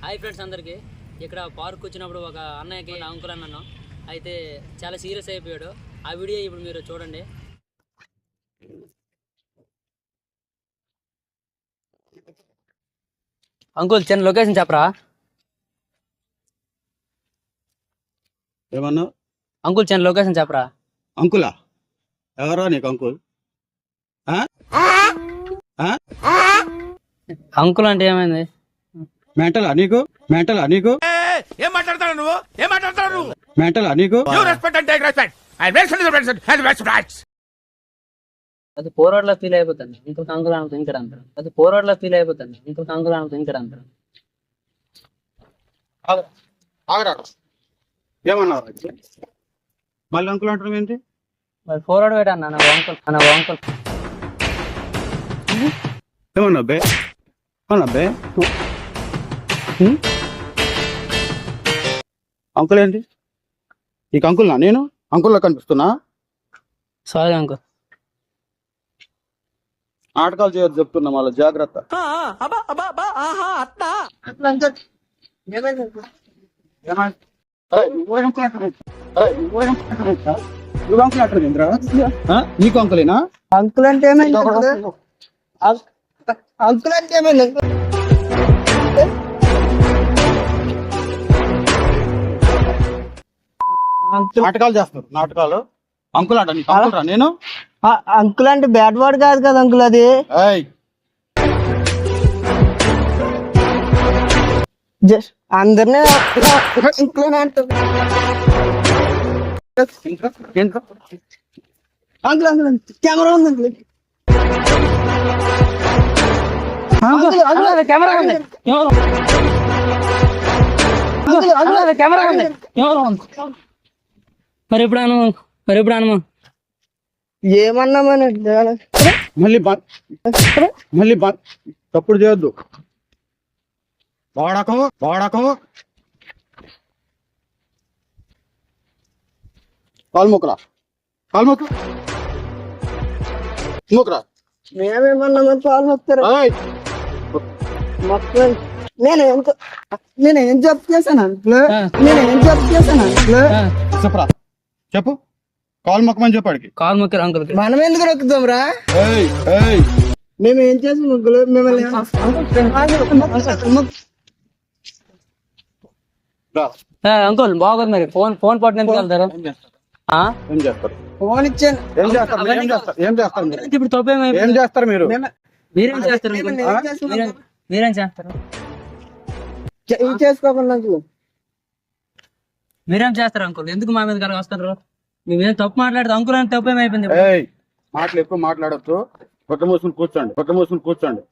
Hi friends అందరికీ. ఇక్కడ park వచ్చినప్పుడు ఒక అన్నయ్యకి అంకుల్ అన్నాను, అయితే చాలా సీరియస్ అయిపోయాడు. ఆ వీడియో ఇప్పుడు మీరు చూడండి. అంకుల్ చిన్న లొకేషన్ చెప్పరా? ఏమన్నా అంకుల్ చిన్న లొకేషన్ చెప్పరా? అంకులా? ఎవరా నీకు అంకుల్? అంకుల్ అంటే ఏమైంది? మెంటలా నీకు? మెంటలా నీకు? ఏం మాట్లాడతాడు నువ్వు? ఏం మాట్లాడతాడు నువ్వు? మెంటలా నీకు? You respect and take respect. I respect. అది పోరాడలో ఫీల్ అయిపోతుంది. ఇంకొక అంకుల్ అనుకుని ఇక్కడ అంటారు. అది పోరాడలో ఫీల్ అయిపోతుంది. ఇంకొక అంకుల్ అనుకుని ఇక్కడ అంటారు. ఆగరా. ఏమన్నా మళ్ళీ అంకుల్ అంటారు ఏంటి? మరి పోరాడు వేట అన్న అంకుల్ ఏమన్నా బే? అవునా బే? అంకుల్ ఏంటి నీకు? అంకుల్నా నేను? అంకుల్లా కనిపిస్తున్నా? Sorry uncle. నాటకాలు చేయొద్దు చెప్తున్నా, మళ్ళీ జాగ్రత్త. నీకు అంకులేనా? అంకుల్ అంటే ఏమైంది? అంకుల్ అంటే ఏమైంది? నాటకాలు చేస్తారు, నాటకాలు. అంకుల్ అంట నీకు? అంకుల్ రా నేను? అంకుల్ అంటే బ్యాడ్ వర్డ్ కాదు కదా అంకుల్, అది జస్ట్ అందరినీ అంకుల్ అంటారు. అంకుల్ అంకుల్ కెమెరా ఉంది మరి ఎప్పుడు అను ఏమన్నామని మళ్ళీ తప్పుడు చేయొద్దు. వాడకం కాల్ముకరా మేమేమన్నామని పాలు మొక్తారు. నేనేం జబ్బు చేశాను అంకుల్? చెప్పరా, చెప్పు. కాల్ మొక్కమని చెప్పాడికి. కాల్ మొక్కారు అంకుల్. మనం ఎందుకు రొక్కుతాం రా? మేము ఏం చేసాం అంకుల్? మిమ్మల్ని అంకుల్ బాగోదు. మరి ఫోన్ పట్టున ఎందుకు వెళ్తారు? ఏం చేస్తారు? ఫోన్ ఇచ్చాను. ఏం చేస్తారు ఇప్పుడు తప్పేమో. ఏం చేస్తారు మీరు? మీరేం చేస్తారు? మీరేం చేస్తారు? చేసుకోకుండా అంకుల్ మీరేం చేస్తారు అంకుల్? ఎందుకు మా మీద కలిగి వస్తారు? మేమేం తప్పు మాట్లాడితే అంకుల్ అని తప్పేమైపోయింది? మాటలు ఎక్కువ మాట్లాడొద్దు. పక్క మూసుకుని కూర్చోండి.